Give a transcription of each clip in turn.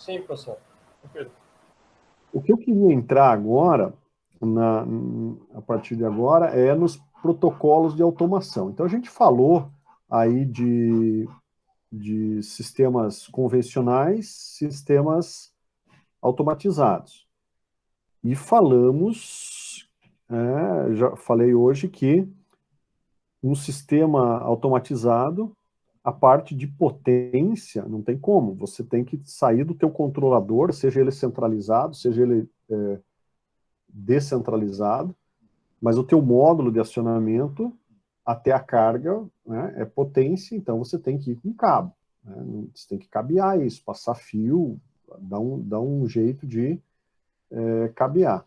Sim, professor. O que eu queria entrar agora, a partir de agora, é nos protocolos de automação. Então, a gente falou aí de sistemas convencionais, sistemas automatizados. E falamos, já falei hoje que um sistema automatizado, a parte de potência, não tem como. Você tem que sair do teu controlador, seja ele centralizado, seja ele descentralizado, mas o teu módulo de acionamento até a carga, né, é potência, então você tem que ir com cabo. Né, você tem que cabear isso, passar fio, dar um jeito de cabear.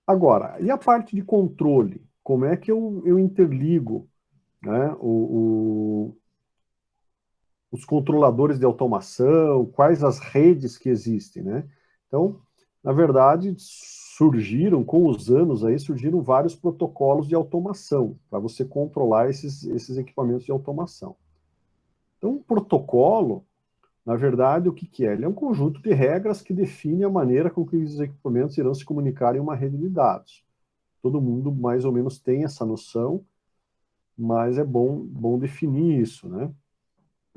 Agora, e a parte de controle? Como é que eu interligo, né, os controladores de automação, quais as redes que existem, né? Então, na verdade, com os anos aí, surgiram vários protocolos de automação para você controlar esses equipamentos de automação. Então, um protocolo, na verdade, o que é? Ele é um conjunto de regras que define a maneira com que os equipamentos irão se comunicar em uma rede de dados. Todo mundo mais ou menos tem essa noção, mas é bom definir isso, né?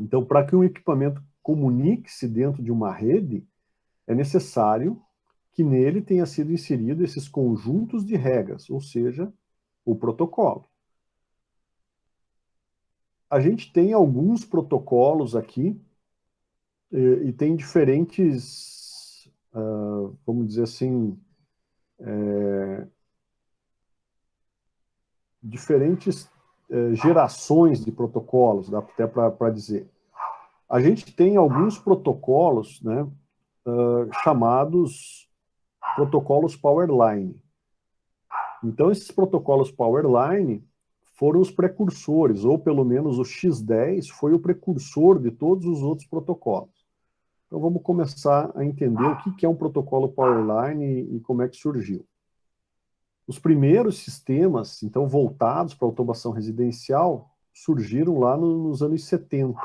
Então, para que um equipamento comunique-se dentro de uma rede, é necessário que nele tenha sido inserido esses conjuntos de regras, ou seja, o protocolo. A gente tem alguns protocolos aqui e tem diferentes, vamos dizer assim, diferentes gerações de protocolos, dá até para dizer. A gente tem alguns protocolos, né, chamados protocolos Powerline. Então, esses protocolos Powerline foram os precursores, ou pelo menos o X10 foi o precursor de todos os outros protocolos. Então, vamos começar a entender o que é um protocolo Powerline e como é que surgiu. Os primeiros sistemas, então, voltados para a automação residencial, surgiram lá nos anos 70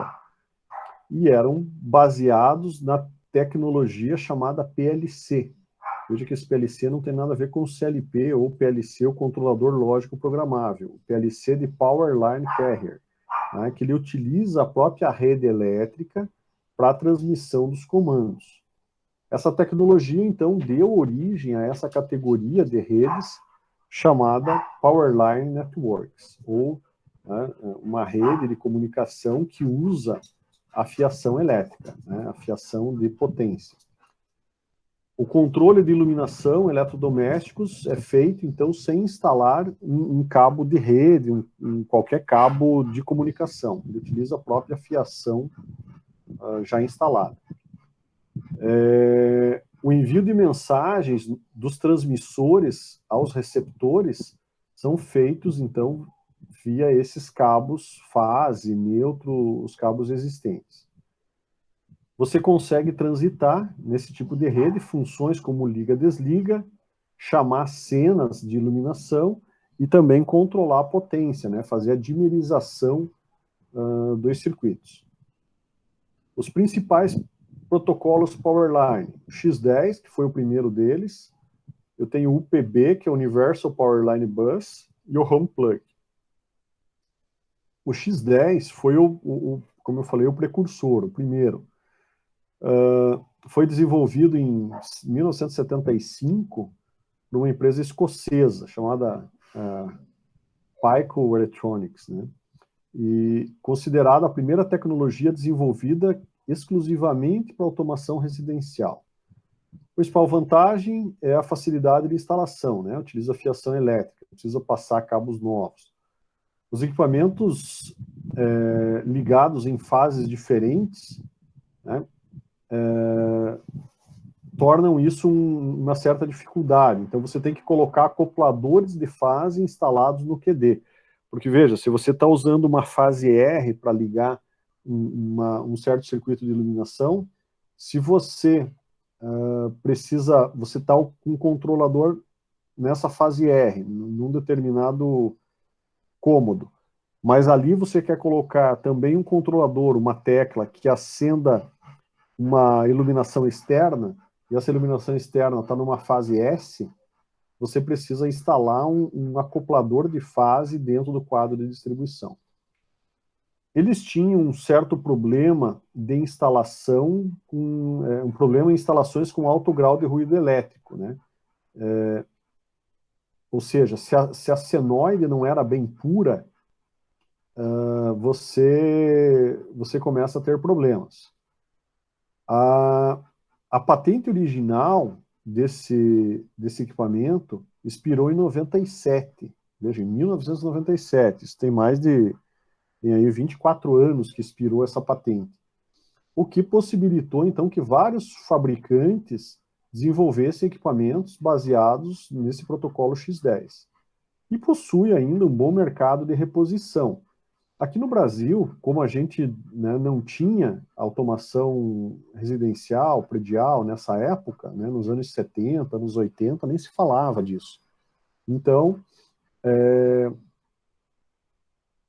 e eram baseados na tecnologia chamada PLC. Veja que esse PLC não tem nada a ver com o CLP ou PLC, o controlador lógico programável. O PLC de Power Line Carrier, né, que ele utiliza a própria rede elétrica para a transmissão dos comandos. Essa tecnologia, então, deu origem a essa categoria de redes chamada Power Line Networks, ou uma rede de comunicação que usa a fiação elétrica, né, a fiação de potência. O controle de iluminação eletrodomésticos é feito, então, sem instalar um cabo de rede, qualquer cabo de comunicação. Ele utiliza a própria fiação já instalada. O envio de mensagens dos transmissores aos receptores são feitos, então, via esses cabos fase, neutro, os cabos existentes. Você consegue transitar nesse tipo de rede funções como liga-desliga, chamar cenas de iluminação e também controlar a potência, né? Fazer a dimerização dos circuitos. Os principais protocolos Powerline, o X10, que foi o primeiro deles, eu tenho o UPB, que é o Universal Powerline Bus, e o Home Plug. O X10 foi, como eu falei, o precursor, o primeiro. Foi desenvolvido em 1975 por uma empresa escocesa chamada Pico Electronics, né? E considerada a primeira tecnologia desenvolvida exclusivamente para automação residencial. A principal vantagem é a facilidade de instalação, né? Utiliza fiação elétrica, não precisa passar cabos novos. Os equipamentos ligados em fases diferentes, né, tornam isso uma certa dificuldade. Então, você tem que colocar acopladores de fase instalados no QD. Porque, veja, se você está usando uma fase R para ligar um certo circuito de iluminação, se você você está com um controlador nessa fase R, num determinado cômodo, mas ali você quer colocar também um controlador, uma tecla que acenda uma iluminação externa, e essa iluminação externa está numa fase S, você precisa instalar um acoplador de fase dentro do quadro de distribuição. Eles tinham um certo problema de instalação, um problema em instalações com alto grau de ruído elétrico, né? Ou seja, se a senoide não era bem pura, você começa a ter problemas. A patente original desse equipamento expirou em 97, veja, em 1997, isso tem aí 24 anos que expirou essa patente, o que possibilitou, então, que vários fabricantes desenvolvessem equipamentos baseados nesse protocolo X10. E possui ainda um bom mercado de reposição. Aqui no Brasil, como a gente, né, não tinha automação residencial, predial nessa época, né, nos anos 70, anos 80, nem se falava disso. Então,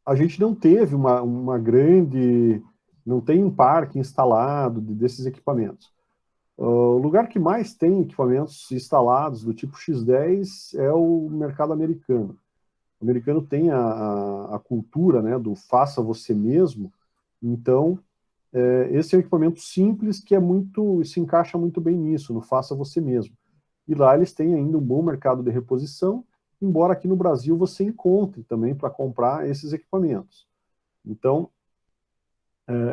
a gente não teve uma grande... não tem um parque instalado desses equipamentos. O lugar que mais tem equipamentos instalados do tipo X10 é o mercado americano. O americano tem a cultura, né, do faça você mesmo, então esse é um equipamento simples que se encaixa muito bem nisso, no faça você mesmo. E lá eles têm ainda um bom mercado de reposição, embora aqui no Brasil você encontre também para comprar esses equipamentos. Então,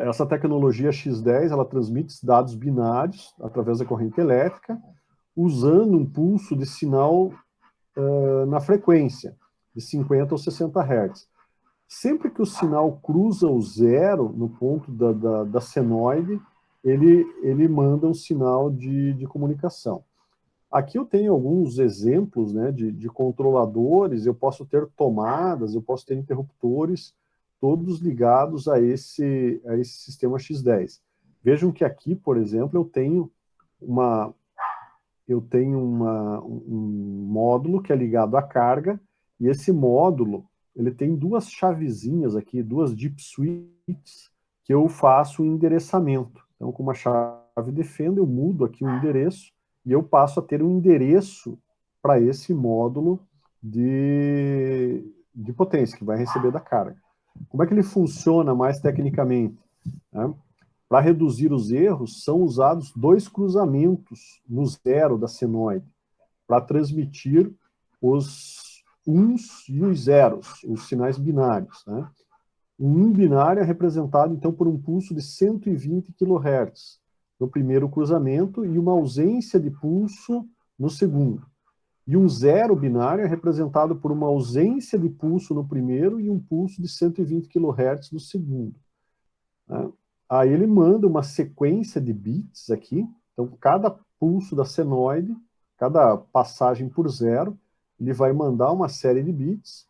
essa tecnologia X10, ela transmite dados binários através da corrente elétrica, usando um pulso de sinal na frequência, de 50 ou 60 Hz. Sempre que o sinal cruza o zero, no ponto da senoide, ele manda um sinal de comunicação. Aqui eu tenho alguns exemplos, né, de controladores, eu posso ter tomadas, eu posso ter interruptores, todos ligados a esse sistema X10. Vejam que aqui, por exemplo, eu tenho um módulo que é ligado à carga, e esse módulo, ele tem duas chavezinhas aqui, duas deep switches, que eu faço o endereçamento. Então, com uma chave de fenda, eu mudo aqui o endereço, e eu passo a ter um endereço para esse módulo de potência, que vai receber da carga. Como é que ele funciona mais tecnicamente? Né? Para reduzir os erros, são usados dois cruzamentos no zero da senoide, para transmitir os uns e os zeros, os sinais binários. Né? Um binário é representado, então, por um pulso de 120 kHz no primeiro cruzamento e uma ausência de pulso no segundo. E um zero binário é representado por uma ausência de pulso no primeiro e um pulso de 120 kHz no segundo. Né? Aí ele manda uma sequência de bits aqui, então cada pulso da senoide, cada passagem por zero, ele vai mandar uma série de bits,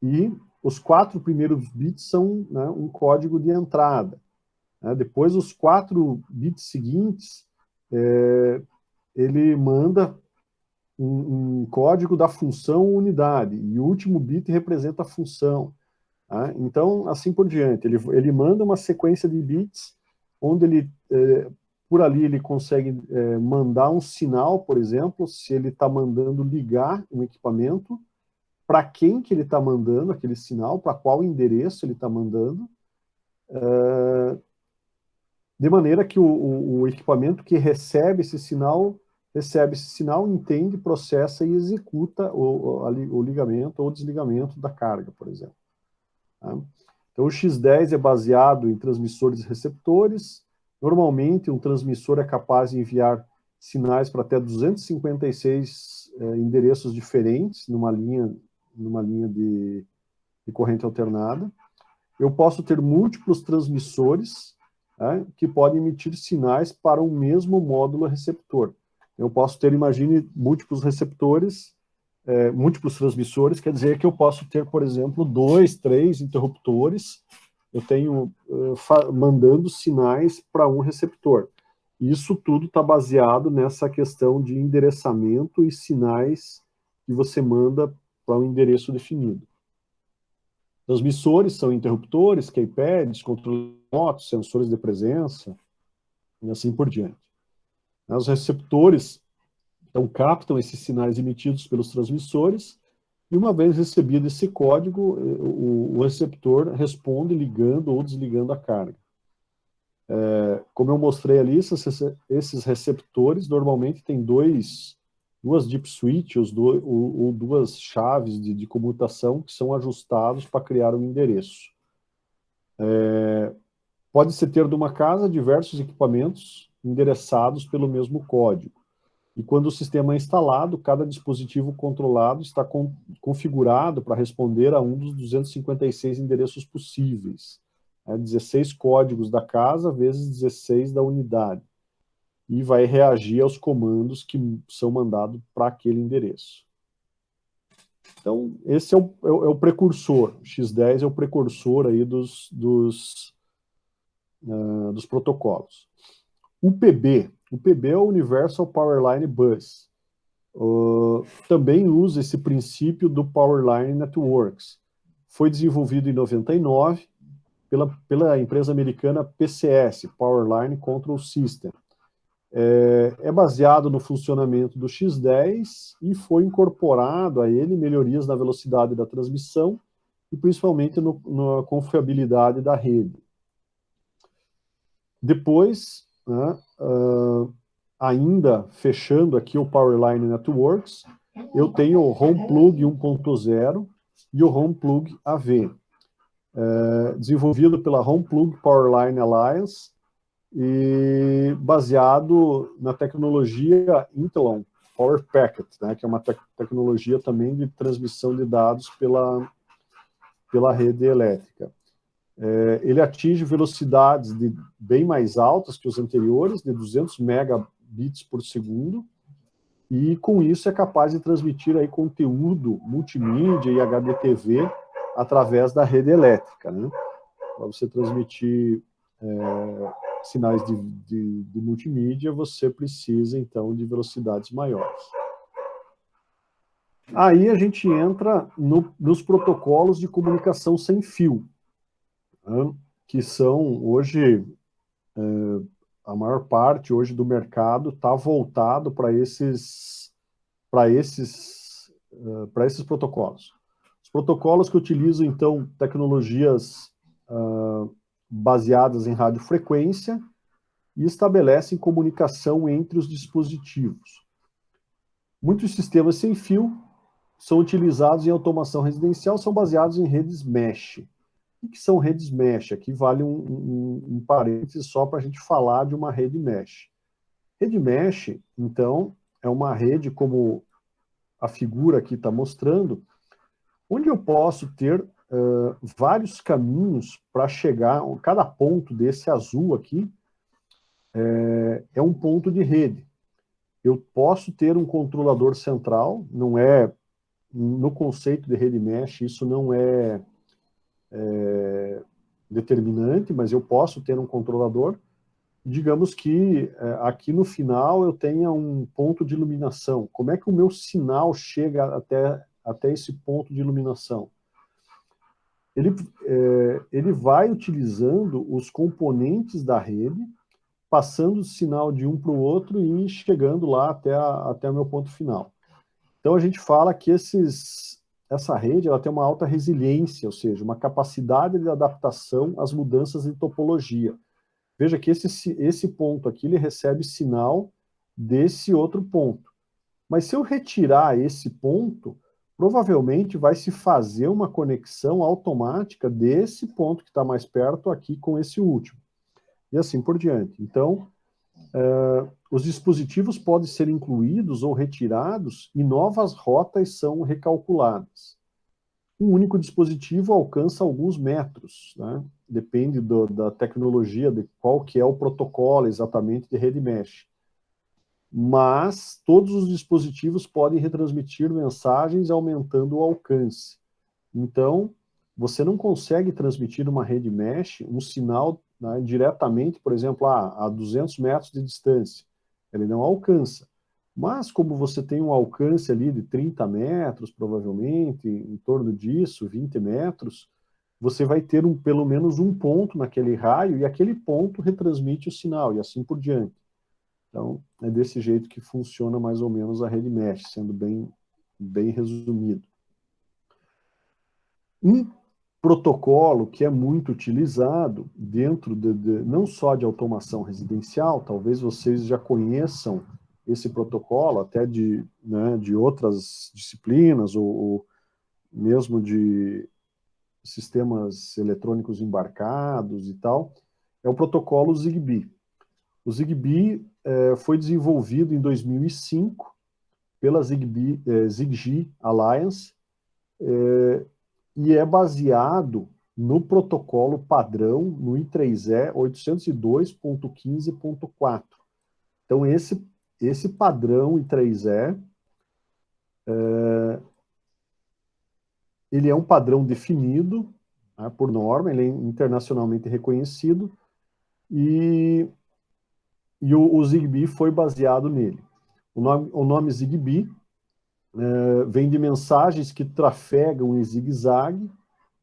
e os 4 primeiros bits são, né, um código de entrada. Né? Depois, os 4 bits seguintes, ele manda um código da função unidade, e o último bit representa a função. Tá? Então, assim por diante, ele manda uma sequência de bits, onde por ali ele consegue mandar um sinal, por exemplo, se ele está mandando ligar um equipamento, para quem que ele está mandando aquele sinal, para qual endereço ele está mandando, de maneira que o equipamento que recebe esse sinal, entende, processa e executa o ligamento ou desligamento da carga, por exemplo. Tá? Então, o X10 é baseado em transmissores e receptores. Normalmente, um transmissor é capaz de enviar sinais para até 256 endereços diferentes numa linha de corrente alternada. Eu posso ter múltiplos transmissores, né, que podem emitir sinais para o mesmo módulo receptor. Eu posso ter, imagine, múltiplos receptores, múltiplos transmissores, quer dizer que eu posso ter, por exemplo, 2, 3 interruptores, eu tenho mandando sinais para um receptor. Isso tudo está baseado nessa questão de endereçamento e sinais que você manda para um endereço definido. Transmissores são interruptores, keypads, controles remotos, sensores de presença. e assim por diante. Os receptores, então, captam esses sinais emitidos pelos transmissores, e uma vez recebido esse código, o receptor responde ligando ou desligando a carga. Como eu mostrei ali, esses receptores normalmente têm duas deep switches ou duas chaves de comutação que são ajustados para criar um endereço. Pode-se ter de uma casa diversos equipamentos endereçados pelo mesmo código. E quando o sistema é instalado, cada dispositivo controlado está configurado para responder a um dos 256 endereços possíveis. 16 códigos da casa vezes 16 da unidade. E vai reagir aos comandos que são mandados para aquele endereço. Então, esse é o precursor. O X10 é o precursor aí dos protocolos. O PB é o Universal Powerline Bus. Também usa esse princípio do Powerline Networks. Foi desenvolvido em 99 pela empresa americana PCS, Powerline Control System. É baseado no funcionamento do X10 e foi incorporado a ele melhorias na velocidade da transmissão e principalmente na confiabilidade da rede. Depois, né, ainda fechando aqui o Powerline Networks, eu tenho o HomePlug 1.0 e o HomePlug AV, desenvolvido pela HomePlug Powerline Alliance e baseado na tecnologia Intelon Power Packet, né, que é uma tecnologia também de transmissão de dados pela rede elétrica. Ele atinge velocidades bem mais altas que os anteriores, de 200 megabits por segundo, e com isso é capaz de transmitir aí conteúdo multimídia e HDTV através da rede elétrica, né? Para você transmitir sinais de multimídia, você precisa, então, de velocidades maiores. Aí a gente entra nos protocolos de comunicação sem fio, né, que são, hoje, a maior parte hoje do mercado está voltado para esses protocolos. Os protocolos que utilizam, então, tecnologias baseadas em radiofrequência e estabelecem comunicação entre os dispositivos. Muitos sistemas sem fio são utilizados em automação residencial, são baseados em redes mesh. O que são redes mesh? Aqui vale um parênteses só para a gente falar de uma rede mesh. Rede mesh, então, é uma rede como a figura aqui está mostrando, onde eu posso ter vários caminhos para chegar, cada ponto desse azul aqui é um ponto de rede. Eu posso ter um controlador central, não é, no conceito de rede mesh, isso não é determinante, mas eu posso ter um controlador. Digamos que aqui no final eu tenha um ponto de iluminação. Como é que o meu sinal chega até esse ponto de iluminação? Ele vai utilizando os componentes da rede, passando o sinal de um para o outro e chegando lá até o meu ponto final. Então a gente fala que essa rede ela tem uma alta resiliência, ou seja, uma capacidade de adaptação às mudanças de topologia. Veja que esse ponto aqui ele recebe sinal desse outro ponto. Mas se eu retirar esse ponto, provavelmente vai se fazer uma conexão automática desse ponto que está mais perto aqui com esse último. E assim por diante. Então, os dispositivos podem ser incluídos ou retirados e novas rotas são recalculadas. Um único dispositivo alcança alguns metros, né? Depende da tecnologia, de qual que é o protocolo exatamente de rede mesh. Mas todos os dispositivos podem retransmitir mensagens aumentando o alcance. Então, você não consegue transmitir uma rede mesh, um sinal, né, diretamente, por exemplo, a 200 metros de distância. Ele não alcança. Mas como você tem um alcance ali de 30 metros, provavelmente, em torno disso, 20 metros, você vai ter pelo menos um ponto naquele raio, e aquele ponto retransmite o sinal, e assim por diante. Então, é desse jeito que funciona mais ou menos a rede mesh, sendo bem resumido. Um protocolo que é muito utilizado dentro não só de automação residencial, talvez vocês já conheçam esse protocolo, até de outras disciplinas, ou mesmo de sistemas eletrônicos embarcados e tal, é o protocolo ZigBee. O ZigBee foi desenvolvido em 2005 pela ZigG Alliance, e é baseado no protocolo padrão, no I3E 802.15.4. Então, esse padrão I3E, ele é um padrão definido, né, por norma, ele é internacionalmente reconhecido, e o ZigBee foi baseado nele. O nome ZigBee vem de mensagens que trafegam em zigue-zague,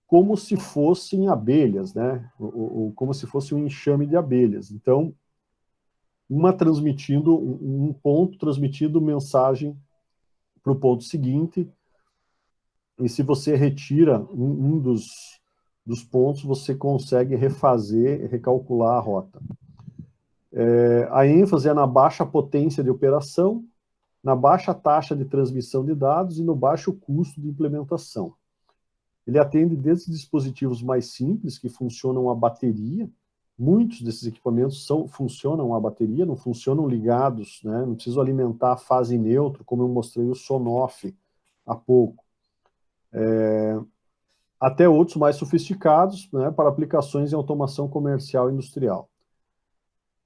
como se fossem abelhas, né? Ou como se fosse um enxame de abelhas. Então, um ponto transmitindo mensagem para o ponto seguinte, e se você retira um dos pontos, você consegue recalcular a rota. A ênfase é na baixa potência de operação, na baixa taxa de transmissão de dados e no baixo custo de implementação. Ele atende desde dispositivos mais simples, que funcionam a bateria. Muitos desses equipamentos funcionam a bateria, não funcionam ligados, né? Não preciso alimentar a fase neutro, como eu mostrei o Sonoff há pouco. Até outros mais sofisticados, né, para aplicações em automação comercial e industrial.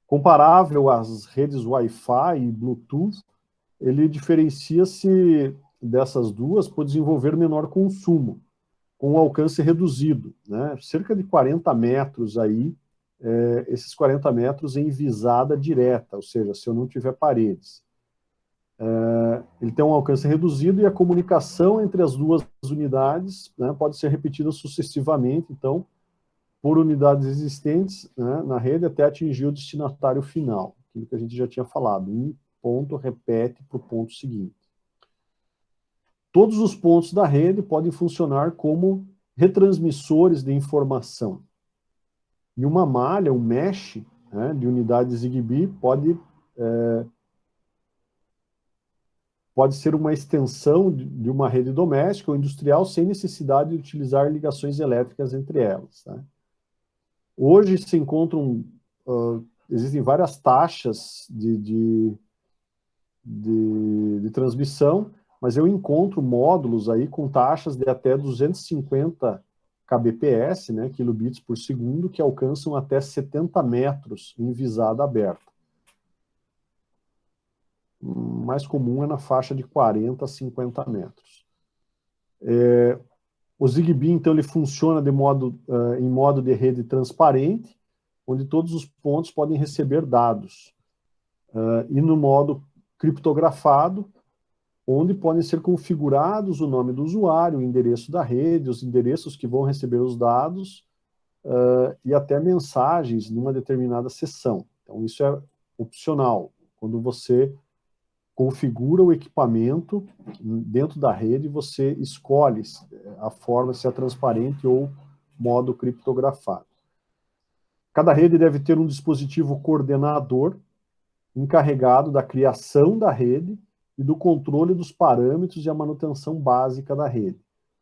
Comparável às redes Wi-Fi e Bluetooth, ele diferencia-se dessas duas por desenvolver menor consumo, com um alcance reduzido, né? Cerca de 40 metros aí, esses 40 metros em visada direta, ou seja, se eu não tiver paredes. Ele tem um alcance reduzido e a comunicação entre as duas unidades, né, pode ser repetida sucessivamente, então, por unidades existentes, né, na rede até atingir o destinatário final, aquilo que a gente já tinha falado, um ponto repete para o ponto seguinte. Todos os pontos da rede podem funcionar como retransmissores de informação. E uma malha, um mesh, né, de unidades ZigBee pode ser uma extensão de uma rede doméstica ou industrial sem necessidade de utilizar ligações elétricas entre elas. Tá? Hoje se encontram, existem várias taxas de transmissão, mas eu encontro módulos aí com taxas de até 250 kbps, né, kilobits por segundo, que alcançam até 70 metros em visada aberta. O mais comum é na faixa de 40 a 50 metros. O ZigBee, então, ele funciona em modo de rede transparente, onde todos os pontos podem receber dados. E no modo criptografado, onde podem ser configurados o nome do usuário, o endereço da rede, os endereços que vão receber os dados, e até mensagens numa determinada sessão. Então, isso é opcional. Quando você configura o equipamento dentro da rede, você escolhe a forma, se é transparente ou modo criptografado. Cada rede deve ter um dispositivo coordenador encarregado da criação da rede e do controle dos parâmetros e a manutenção básica da rede.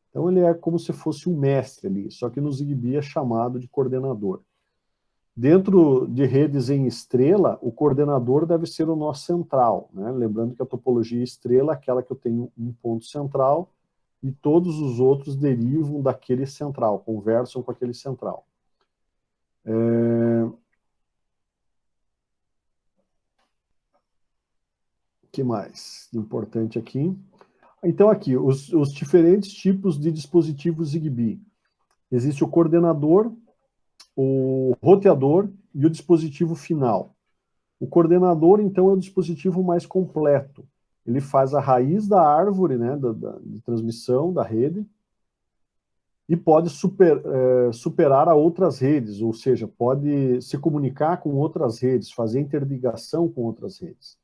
Então, ele é como se fosse um mestre ali, só que no ZigBee é chamado de coordenador. Dentro de redes em estrela, o coordenador deve ser o nó central, né? Lembrando que a topologia estrela é aquela que eu tenho um ponto central e todos os outros derivam daquele central, conversam com aquele central. O que mais importante aqui? Então, aqui, os diferentes tipos de dispositivos ZigBee. Existe o coordenador, o roteador e o dispositivo final. O coordenador, então, é o dispositivo mais completo. Ele faz a raiz da árvore, né, de transmissão da rede, e pode superar a outras redes, ou seja, pode se comunicar com outras redes, fazer interligação com outras redes.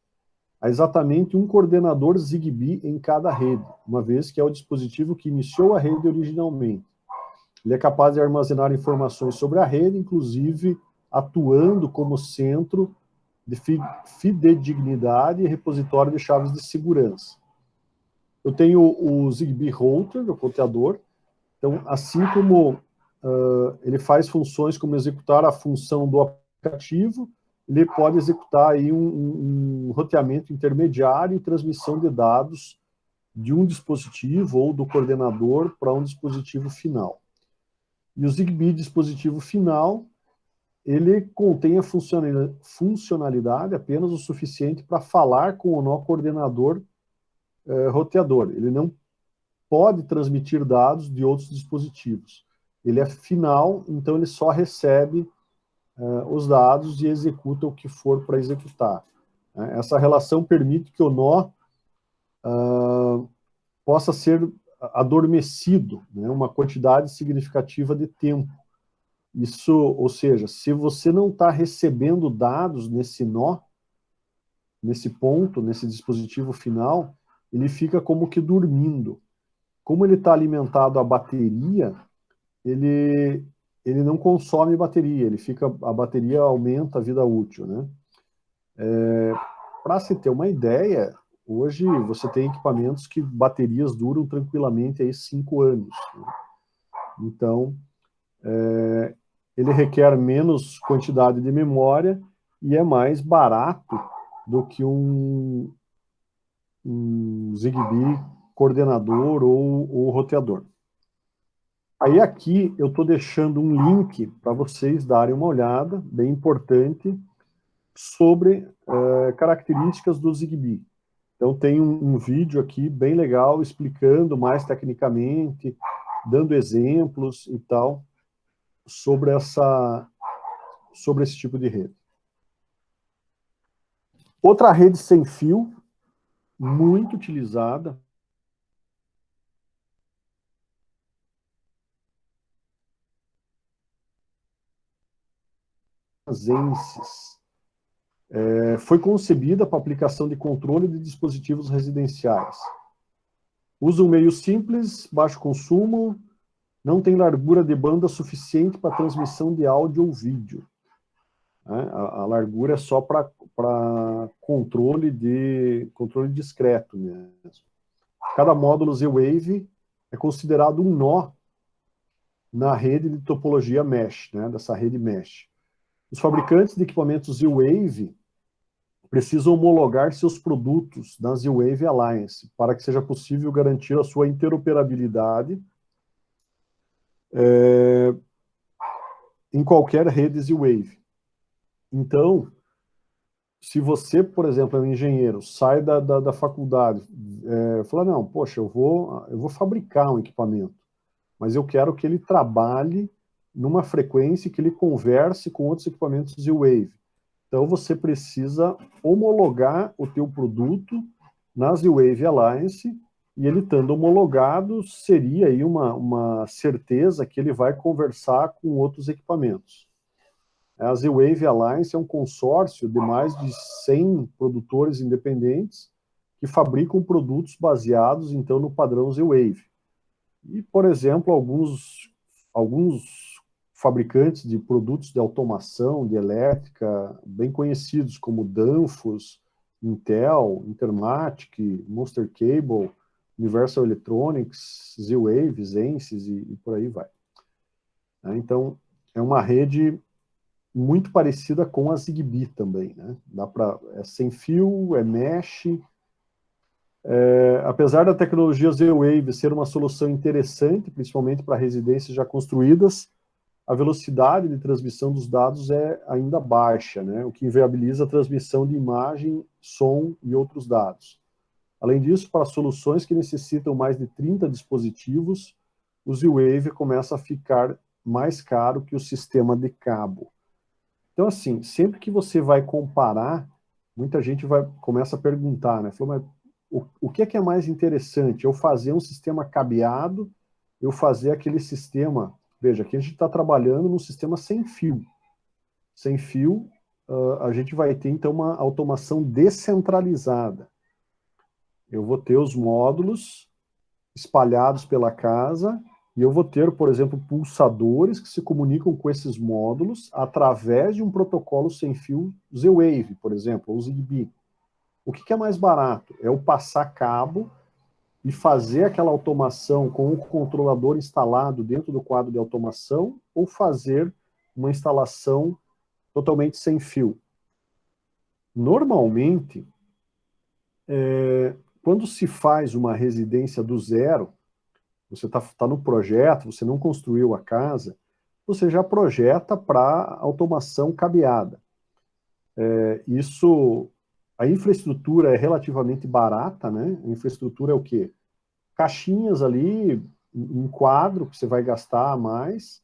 Há exatamente um coordenador Zigbee em cada rede, uma vez que é o dispositivo que iniciou a rede originalmente. Ele é capaz de armazenar informações sobre a rede, inclusive atuando como centro de fidedignidade e repositório de chaves de segurança. Eu tenho o Zigbee Router, o roteador. Então, assim como ele faz funções como executar a função do aplicativo, ele pode executar aí um roteamento intermediário e transmissão de dados de um dispositivo ou do coordenador para um dispositivo final. E o Zigbee dispositivo final, ele contém a funcionalidade apenas o suficiente para falar com o nó coordenador roteador. Ele não pode transmitir dados de outros dispositivos. Ele é final, então ele só recebe os dados e executa o que for para executar. Essa relação permite que o nó possa ser adormecido, né, uma quantidade significativa de tempo. Isso, ou seja, se você não está recebendo dados nesse nó, nesse ponto, nesse dispositivo final, ele fica como que dormindo. Como ele está alimentado a bateria, ele não consome bateria, a bateria aumenta a vida útil, né? Para se ter uma ideia, hoje você tem equipamentos que baterias duram tranquilamente aí 5 anos. Né? Então, ele requer menos quantidade de memória e é mais barato do que um Zigbee coordenador ou roteador. Aí aqui eu estou deixando um link para vocês darem uma olhada, bem importante, sobre características do Zigbee. Então tem um vídeo aqui bem legal explicando mais tecnicamente, dando exemplos e tal, sobre esse tipo de rede. Outra rede sem fio, muito utilizada, Zensis. Foi concebida para aplicação de controle de dispositivos residenciais. Usa um meio simples, baixo consumo, não tem largura de banda suficiente para transmissão de áudio ou vídeo. A largura é só para controle discreto mesmo. Cada módulo Z-Wave é considerado um nó na rede de topologia mesh, né, dessa rede mesh. Os fabricantes de equipamentos Z-Wave precisam homologar seus produtos na Z-Wave Alliance para que seja possível garantir a sua interoperabilidade em qualquer rede Z-Wave. Então, se você, por exemplo, é um engenheiro, sai da faculdade, fala, não, poxa, eu vou fabricar um equipamento, mas eu quero que ele trabalhe numa frequência que ele converse com outros equipamentos Z-Wave. Então, você precisa homologar o teu produto na Z-Wave Alliance, e ele estando homologado, seria aí uma certeza que ele vai conversar com outros equipamentos. A Z-Wave Alliance é um consórcio de mais de 100 produtores independentes que fabricam produtos baseados, então, no padrão Z-Wave. E, por exemplo, alguns fabricantes de produtos de automação, de elétrica, bem conhecidos, como Danfoss, Intel, Intermatic, Monster Cable, Universal Electronics, Z-Wave, Zensis e por aí vai. Então, é uma rede muito parecida com a Zigbee também, né? É sem fio, é mesh. Apesar da tecnologia Z-Wave ser uma solução interessante, principalmente para residências já construídas, a velocidade de transmissão dos dados é ainda baixa, né? O que inviabiliza a transmissão de imagem, som e outros dados. Além disso, para soluções que necessitam mais de 30 dispositivos, o Z-Wave começa a ficar mais caro que o sistema de cabo. Então, assim, sempre que você vai comparar, muita gente começa a perguntar, né? Fala, mas o que é mais interessante? Eu fazer um sistema cabeado eu fazer aquele sistema... Veja, aqui a gente está trabalhando num sistema sem fio. Sem fio, a gente vai ter, então, uma automação descentralizada. Eu vou ter os módulos espalhados pela casa, e eu vou ter, por exemplo, pulsadores que se comunicam com esses módulos através de um protocolo sem fio Z-Wave, por exemplo, ou Zigbee. O que é mais barato? É eu passar cabo e fazer aquela automação com o controlador instalado dentro do quadro de automação, ou fazer uma instalação totalmente sem fio. Normalmente, quando se faz uma residência do zero, você está no projeto, você não construiu a casa, você já projeta para automação cabeada. A infraestrutura é relativamente barata, né? A infraestrutura é o quê? Caixinhas ali, um quadro que você vai gastar a mais,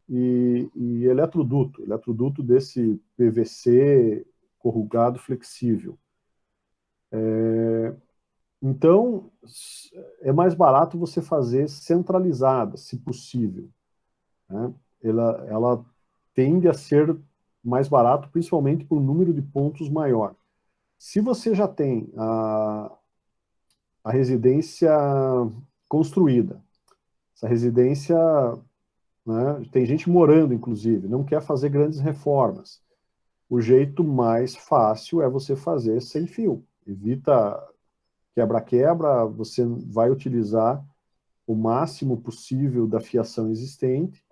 e eletroduto desse PVC corrugado flexível. Então, é mais barato você fazer centralizada, se possível, né? Ela tende a ser mais barato, principalmente por um número de pontos maior. Se você já tem a residência construída, essa residência, né, tem gente morando, inclusive, não quer fazer grandes reformas, o jeito mais fácil é você fazer sem fio. Evita quebra-quebra, você vai utilizar o máximo possível da fiação existente,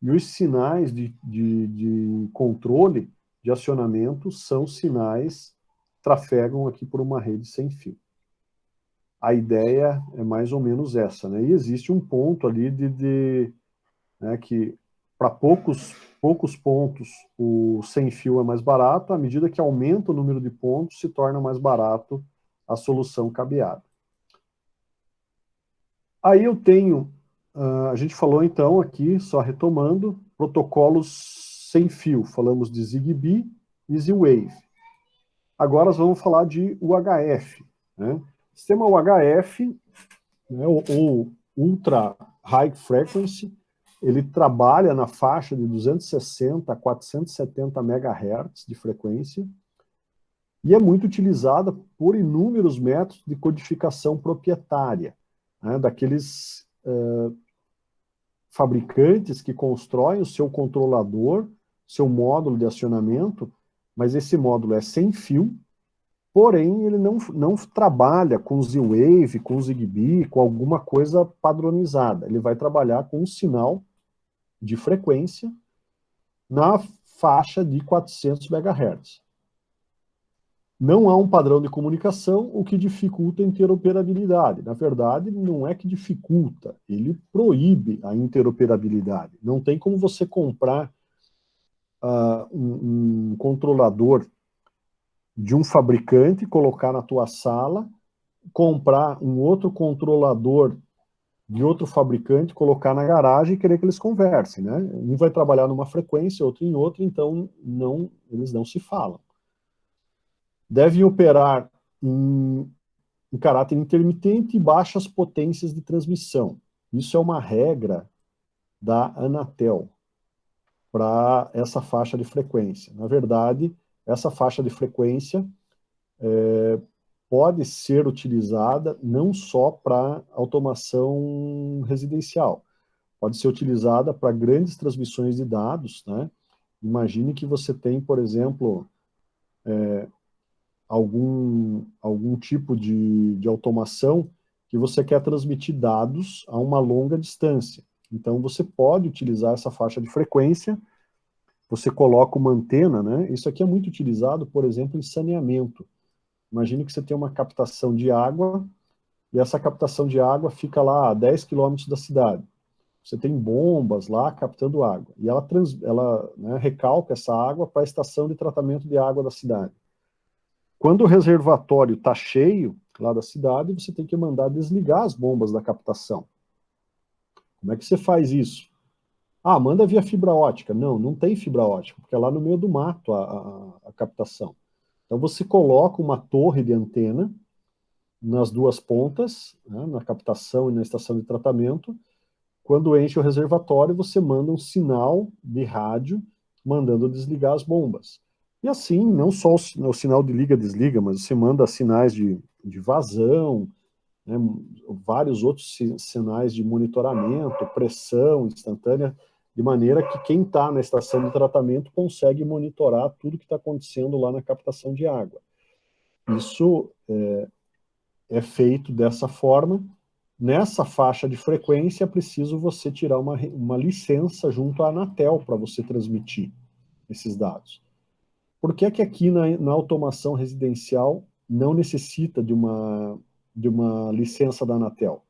e os sinais de controle, de acionamento, são sinais que trafegam aqui por uma rede sem fio. A ideia é mais ou menos essa, né? E existe um ponto ali né, que para poucos pontos o sem fio é mais barato, à medida que aumenta o número de pontos, se torna mais barato a solução cabeada. Aí eu tenho, a gente falou então aqui, só retomando, protocolos sem fio. Falamos de Zigbee e Z-Wave. Agora nós vamos falar de UHF, né? O sistema UHF, né, ou Ultra High Frequency, ele trabalha na faixa de 260 a 470 MHz de frequência, e é muito utilizada por inúmeros métodos de codificação proprietária, né, daqueles fabricantes que constroem o seu controlador, seu módulo de acionamento, mas esse módulo é sem fio, porém ele não trabalha com Z-Wave, com Zigbee, com alguma coisa padronizada. Ele vai trabalhar com um sinal de frequência na faixa de 400 MHz. Não há um padrão de comunicação, o que dificulta a interoperabilidade. Na verdade, não é que dificulta, ele proíbe a interoperabilidade. Não tem como você comprar um controlador de um fabricante, colocar na tua sala, comprar um outro controlador de outro fabricante, colocar na garagem e querer que eles conversem, né? Um vai trabalhar numa frequência, outro em outra, então eles não se falam. Devem operar em caráter intermitente e baixas potências de transmissão. Isso é uma regra da Anatel para essa faixa de frequência. Na verdade, essa faixa de frequência pode ser utilizada não só para automação residencial, pode ser utilizada para grandes transmissões de dados, né? Imagine que você tem, por exemplo, algum tipo de automação que você quer transmitir dados a uma longa distância. Então, você pode utilizar essa faixa de frequência, você coloca uma antena, né? Isso aqui é muito utilizado, por exemplo, em saneamento. Imagine que você tem uma captação de água, e essa captação de água fica lá a 10 quilômetros da cidade. Você tem bombas lá captando água, e ela né, recalca essa água para a estação de tratamento de água da cidade. Quando o reservatório está cheio, lá da cidade, você tem que mandar desligar as bombas da captação. Como é que você faz isso? Ah, manda via fibra ótica. Não tem fibra ótica, porque é lá no meio do mato a captação. Então você coloca uma torre de antena nas duas pontas, né, na captação e na estação de tratamento. quando enche o reservatório, você manda um sinal de rádio mandando desligar as bombas. E assim, não só o sinal de liga-desliga, mas você manda sinais de vazão, né, vários outros sinais de monitoramento, pressão instantânea, de maneira que quem está na estação de tratamento consegue monitorar tudo que está acontecendo lá na captação de água. Isso é feito dessa forma. Nessa faixa de frequência, é preciso você tirar uma licença junto à Anatel para você transmitir esses dados. Por que que aqui na automação residencial não necessita de uma licença da Anatel?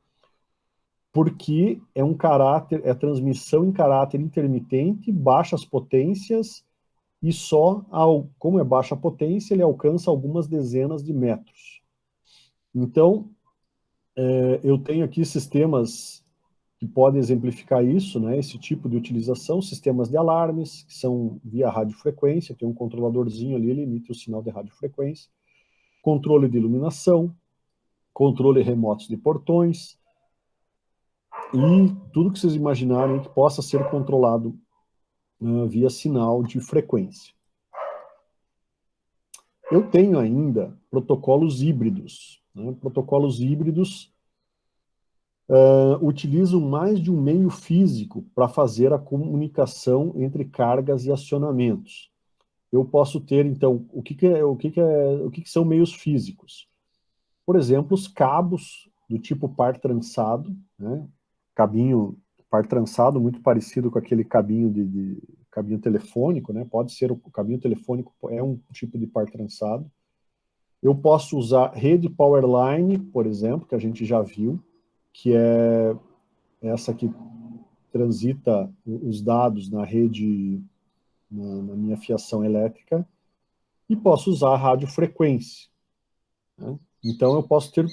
Porque é transmissão em caráter intermitente, baixas potências, e como é baixa potência, ele alcança algumas dezenas de metros. Então, eu tenho aqui sistemas que podem exemplificar isso, né, esse tipo de utilização, sistemas de alarmes, que são via radiofrequência, tem um controladorzinho ali, ele emite o sinal de radiofrequência, controle de iluminação, controle remotos de portões, e tudo que vocês imaginarem que possa ser controlado via sinal de frequência. Eu tenho ainda protocolos híbridos. Né? Protocolos híbridos utilizam mais de um meio físico para fazer a comunicação entre cargas e acionamentos. Eu posso ter, então, o que são meios físicos? Por exemplo, os cabos do tipo par trançado, né? Cabinho par trançado, muito parecido com aquele cabinho cabinho telefônico, né? Pode ser o cabinho telefônico, é um tipo de par trançado. Eu posso usar rede Powerline, por exemplo, que a gente já viu, que é essa que transita os dados na rede, na minha fiação elétrica, e posso usar a radiofrequência. Né? Então, eu posso ter,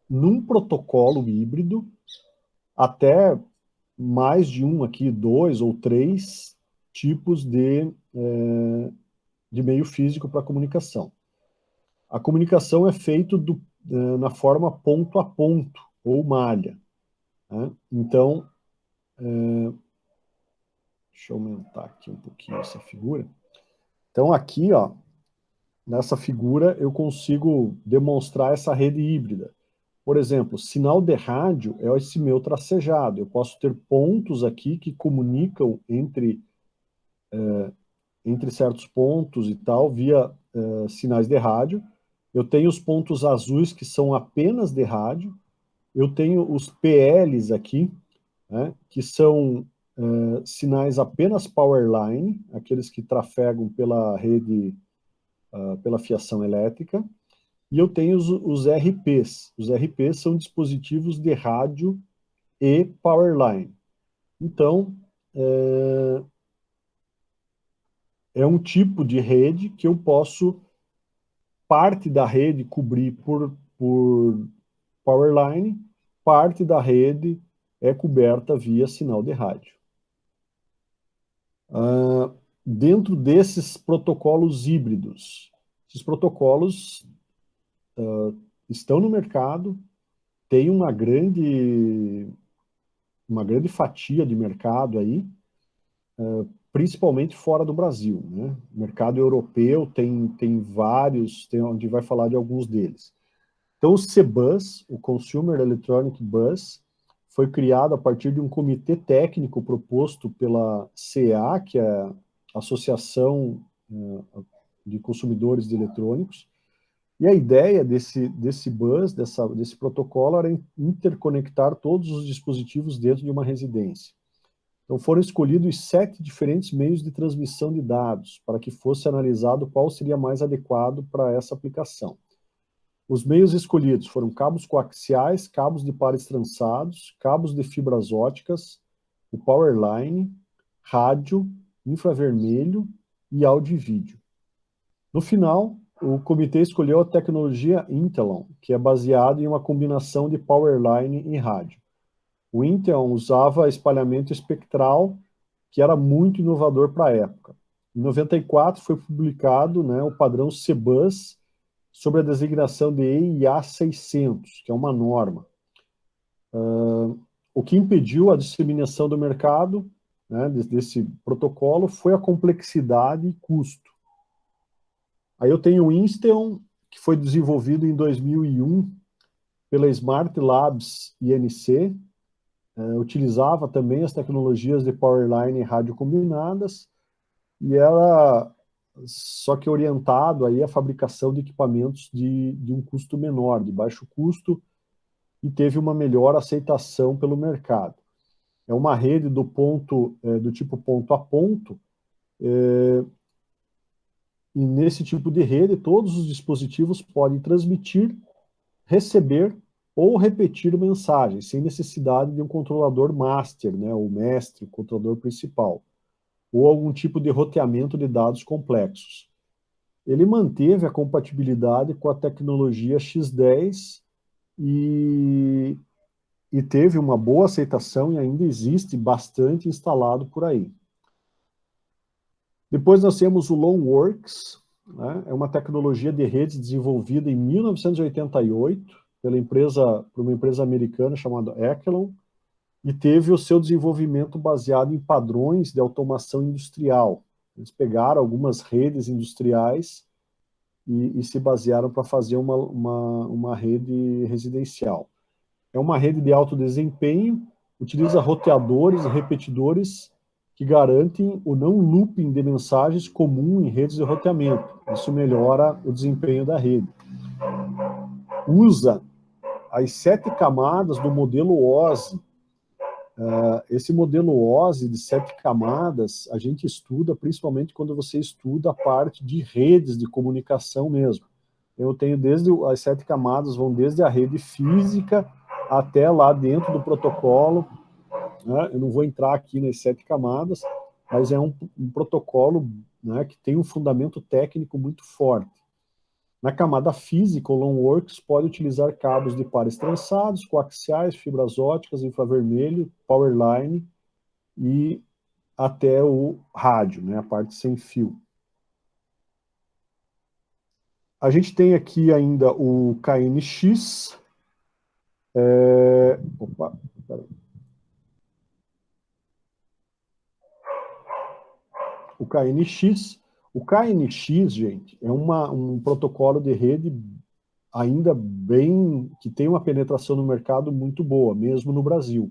num protocolo híbrido, até mais de um aqui, 2 ou 3 tipos de meio físico para comunicação. A comunicação é feita na forma ponto a ponto, ou malha. Né? Então, deixa eu aumentar aqui um pouquinho essa figura. Então, aqui, ó, nessa figura, eu consigo demonstrar essa rede híbrida. Por exemplo, sinal de rádio é esse meu tracejado. Eu posso ter pontos aqui que comunicam entre certos pontos e tal, via sinais de rádio. Eu tenho os pontos azuis, que são apenas de rádio. Eu tenho os PLs aqui, né, que são sinais apenas Powerline, aqueles que trafegam pela rede, pela fiação elétrica. E eu tenho os RPs. Os RPs são dispositivos de rádio e Powerline. Então, é um tipo de rede que eu posso, parte da rede, cobrir por Powerline, parte da rede é coberta via sinal de rádio. Dentro desses protocolos híbridos, esses protocolos estão no mercado, tem uma grande fatia de mercado aí, principalmente fora do Brasil, né? O mercado europeu tem vários, onde vai falar de alguns deles. Então, o CBus, o Consumer Electronic Bus, foi criado a partir de um comitê técnico proposto pela CEA, que é a Associação de Consumidores de Eletrônicos, e a ideia desse bus, desse protocolo, era interconectar todos os dispositivos dentro de uma residência. Então, foram escolhidos 7 diferentes meios de transmissão de dados, para que fosse analisado qual seria mais adequado para essa aplicação. Os meios escolhidos foram cabos coaxiais, cabos de pares trançados, cabos de fibras óticas, o Powerline, rádio, infravermelho e áudio e vídeo. No final, o comitê escolheu a tecnologia Intelon, que é baseada em uma combinação de Powerline e rádio. O Intelon usava espalhamento espectral, que era muito inovador para a época. Em 94 foi publicado, né, o padrão CBus, sobre a designação de EIA 600, que é uma norma. o que impediu a disseminação do mercado, né, desse protocolo foi a complexidade e custo. Aí eu tenho o Insteon, que foi desenvolvido em 2001 pela Smart Labs INC, utilizava também as tecnologias de Powerline e rádio combinadas, e era só que orientado aí à fabricação de equipamentos de um custo menor, de baixo custo, e teve uma melhor aceitação pelo mercado. É uma rede do tipo ponto a ponto, e nesse tipo de rede todos os dispositivos podem transmitir, receber ou repetir mensagens, sem necessidade de um controlador master, né, ou mestre, o controlador principal, ou algum tipo de roteamento de dados complexos. Ele manteve a compatibilidade com a tecnologia X10 e, e teve uma boa aceitação e ainda existe bastante instalado por aí. Depois nós temos o Loanworks, né? É uma tecnologia de redes desenvolvida em 1988 por uma empresa americana chamada Echelon, e teve o seu desenvolvimento baseado em padrões de automação industrial. Eles pegaram algumas redes industriais e se basearam para fazer uma rede residencial. É uma rede de alto desempenho, utiliza roteadores e repetidores que garantem o não looping de mensagens comum em redes de roteamento. Isso melhora o desempenho da rede. Usa as 7 camadas do modelo OSI. Esse modelo OSI de 7 camadas, a gente estuda principalmente quando você estuda a parte de redes de comunicação mesmo. Eu tenho as 7 camadas, vão desde a rede física até lá dentro do protocolo, né? Eu não vou entrar aqui nas 7 camadas, mas é um protocolo, né, que tem um fundamento técnico muito forte. Na camada física, o Loanworks pode utilizar cabos de pares trançados, coaxiais, fibras óticas, infravermelho, powerline e até o rádio, né, a parte sem fio. A gente tem aqui ainda o KNX. Opa, peraí. O KNX. O KNX, gente, é um protocolo de rede ainda bem, que tem uma penetração no mercado muito boa, mesmo no Brasil.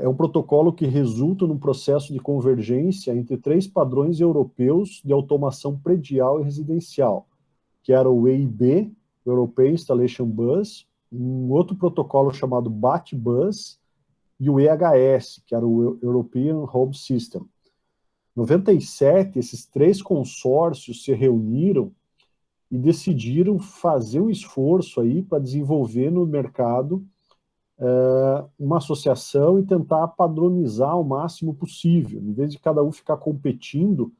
É um protocolo que resulta num processo de convergência entre 3 padrões europeus de automação predial e residencial, que era o EIB, European Installation Bus, um outro protocolo chamado BAT-Bus, e o EHS, que era o European Home System. Em 97, esses 3 consórcios se reuniram e decidiram fazer um esforço aí para desenvolver no mercado uma associação e tentar padronizar o máximo possível. Em vez de cada um ficar competindo,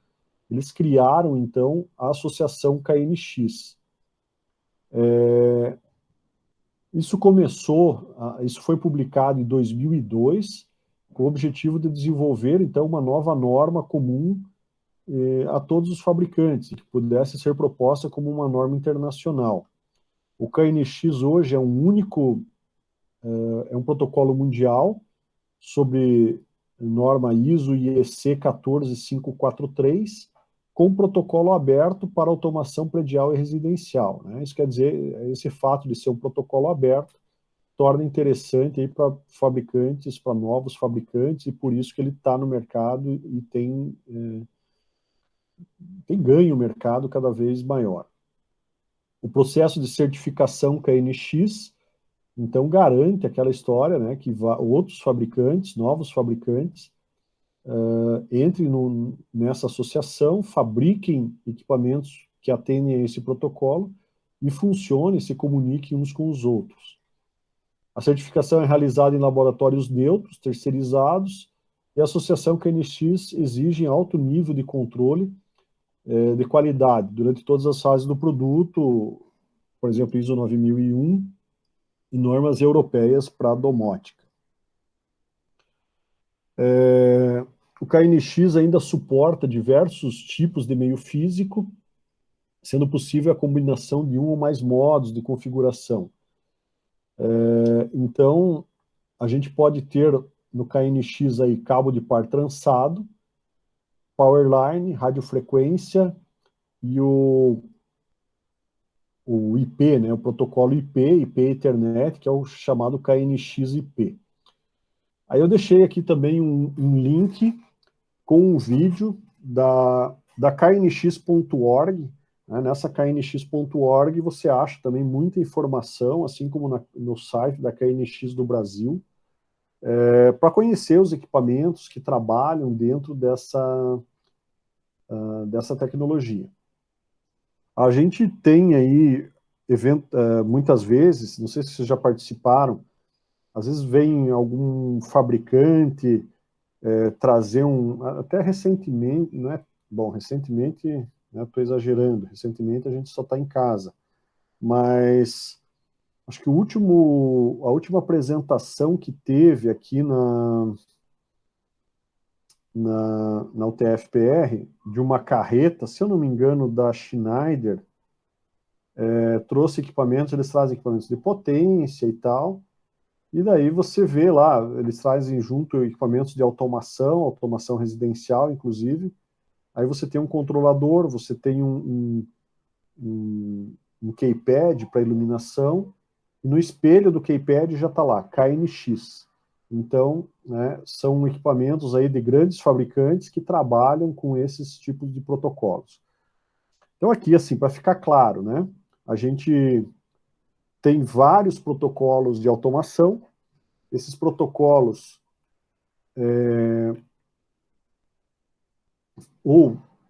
eles criaram, então, a associação KNX. Isso foi publicado em 2002, com o objetivo de desenvolver, então, uma nova norma comum a todos os fabricantes, que pudesse ser proposta como uma norma internacional. O KNX hoje é um protocolo mundial sobre norma ISO IEC 14543, com protocolo aberto para automação predial e residencial, né? Isso quer dizer, esse fato de ser um protocolo aberto torna interessante para fabricantes, para novos fabricantes, e por isso que ele está no mercado e tem ganho o mercado cada vez maior. O processo de certificação KNX, então, garante aquela história, né, que outros fabricantes, novos fabricantes, entrem nessa associação, fabriquem equipamentos que atendem a esse protocolo e funcionem, se comuniquem uns com os outros. A certificação é realizada em laboratórios neutros, terceirizados, e a associação KNX exige alto nível de controle de qualidade durante todas as fases do produto, por exemplo, ISO 9001, e normas europeias para a domótica. O KNX ainda suporta diversos tipos de meio físico, sendo possível a combinação de um ou mais modos de configuração. Então, a gente pode ter no KNX aí cabo de par trançado, powerline, radiofrequência e o IP, né, o protocolo IP Ethernet, que é o chamado KNX-IP. Aí eu deixei aqui também um link com um vídeo da knx.org. Né? Nessa knx.org você acha também muita informação, assim como no site da KNX do Brasil, para conhecer os equipamentos que trabalham dentro dessa tecnologia. A gente tem aí, muitas vezes, não sei se vocês já participaram, às vezes vem algum fabricante trazer até recentemente, não é? Bom, recentemente, estou exagerando, recentemente a gente só está em casa, mas acho que a última apresentação que teve aqui na UTF-PR, de uma carreta, se eu não me engano, da Schneider, trouxe equipamentos, eles trazem equipamentos de potência e tal, e daí você vê lá, eles trazem junto equipamentos de automação residencial, inclusive. Aí você tem um controlador, você tem um keypad para iluminação, e no espelho do keypad já está lá, KNX. Então, né, são equipamentos aí de grandes fabricantes que trabalham com esses tipos de protocolos. Então aqui, assim, para ficar claro, né, a gente tem vários protocolos de automação. Esses protocolos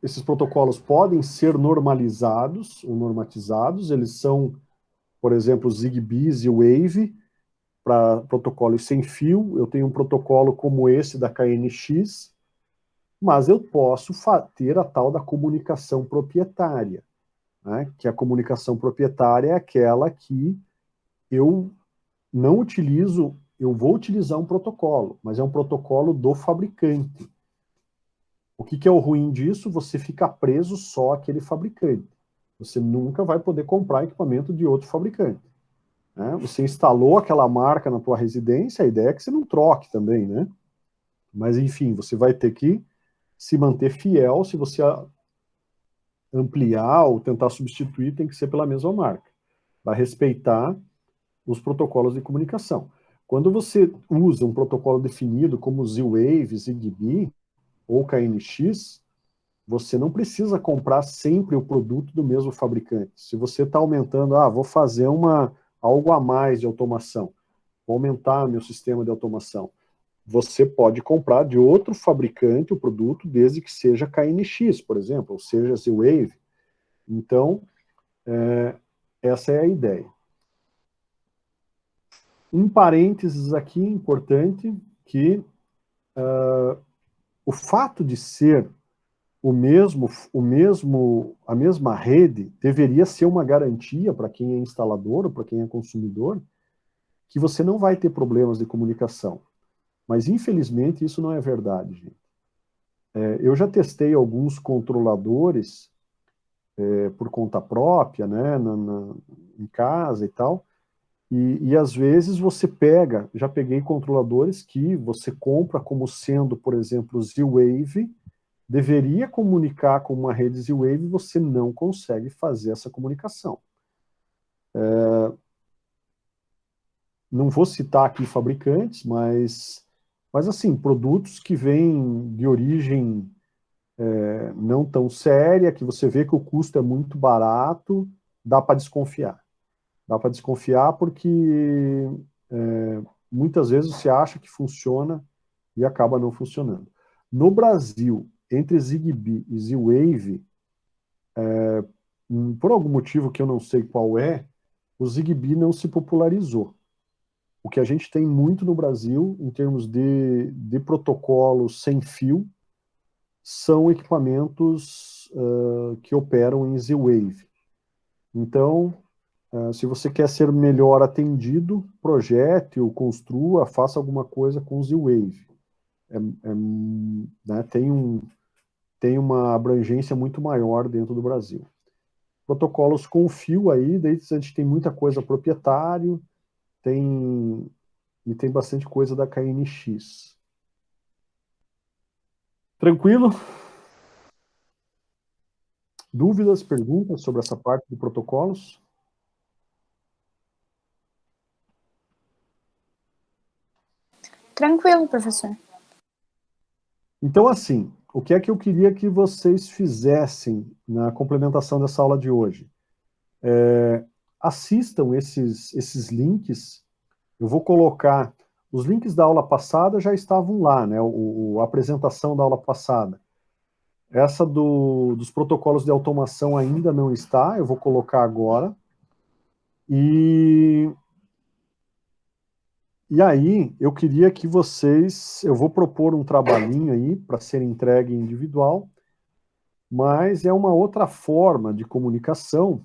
esses protocolos podem ser normalizados ou normatizados. Eles são, por exemplo, Zigbee e Wave, para protocolos sem fio. Eu tenho um protocolo como esse da KNX, mas eu posso ter a tal da comunicação proprietária, né? Que a comunicação proprietária é aquela que eu não utilizo, eu vou utilizar um protocolo, mas é um protocolo do fabricante. O que é o ruim disso? Você fica preso só àquele fabricante. Você nunca vai poder comprar equipamento de outro fabricante. Né? Você instalou aquela marca na tua residência, a ideia é que você não troque também, né? Mas, enfim, você vai ter que se manter fiel. Se você ampliar ou tentar substituir, tem que ser pela mesma marca. Vai respeitar os protocolos de comunicação. Quando você usa um protocolo definido como Z-Wave, Zigbee ou KNX, você não precisa comprar sempre o produto do mesmo fabricante. Se você está aumentando, vou fazer algo a mais de automação, vou aumentar meu sistema de automação, você pode comprar de outro fabricante o produto, desde que seja KNX, por exemplo, ou seja, Z-Wave. Então, essa é a ideia. Um parênteses aqui importante, que o fato de ser a mesma rede deveria ser uma garantia para quem é instalador ou para quem é consumidor, que você não vai ter problemas de comunicação. Mas, infelizmente, isso não é verdade, gente. Eu já testei alguns controladores por conta própria, né, em casa e tal, e às vezes você já peguei controladores que você compra como sendo, por exemplo, Z-Wave, deveria comunicar com uma rede Z-Wave, você não consegue fazer essa comunicação. Não vou citar aqui fabricantes, mas assim, produtos que vêm de origem não tão séria, que você vê que o custo é muito barato, dá para desconfiar. Dá para desconfiar porque muitas vezes você acha que funciona e acaba não funcionando. No Brasil, entre Zigbee e Z-Wave, por algum motivo que eu não sei qual é, o Zigbee não se popularizou. O que a gente tem muito no Brasil, em termos de protocolos sem fio, são equipamentos que operam em Z-Wave. Então, se você quer ser melhor atendido, projete ou construa, faça alguma coisa com Z-Wave. Né, tem uma abrangência muito maior dentro do Brasil. Protocolos com fio aí, daí a gente tem muita coisa proprietário, tem e tem bastante coisa da KNX. Tranquilo? Dúvidas, perguntas sobre essa parte de protocolos? Tranquilo, professor. Então, assim, o que é que eu queria que vocês fizessem na complementação dessa aula de hoje? Assistam esses links. Eu vou colocar... Os links da aula passada já estavam lá, né? A apresentação da aula passada. Essa dos protocolos de automação ainda não está, eu vou colocar agora. E aí, eu queria que vocês... Eu vou propor um trabalhinho aí para ser entregue individual, mas é uma outra forma de comunicação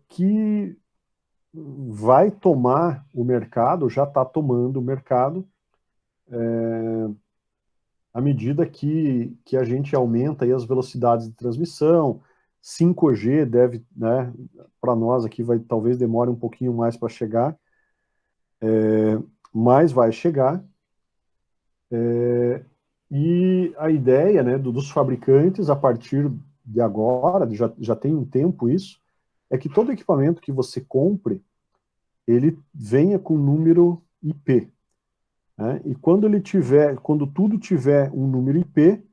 que vai tomar o mercado, já está tomando o mercado, à medida que a gente aumenta aí as velocidades de transmissão. 5G deve, né, para nós aqui talvez demore um pouquinho mais para chegar, mas vai chegar. E a ideia, né, dos fabricantes, a partir de agora, já tem um tempo isso, é que todo equipamento que você compre, ele venha com número IP. Né? E quando tudo tiver um número IP,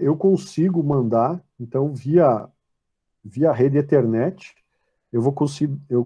eu consigo mandar, então, via rede Ethernet, eu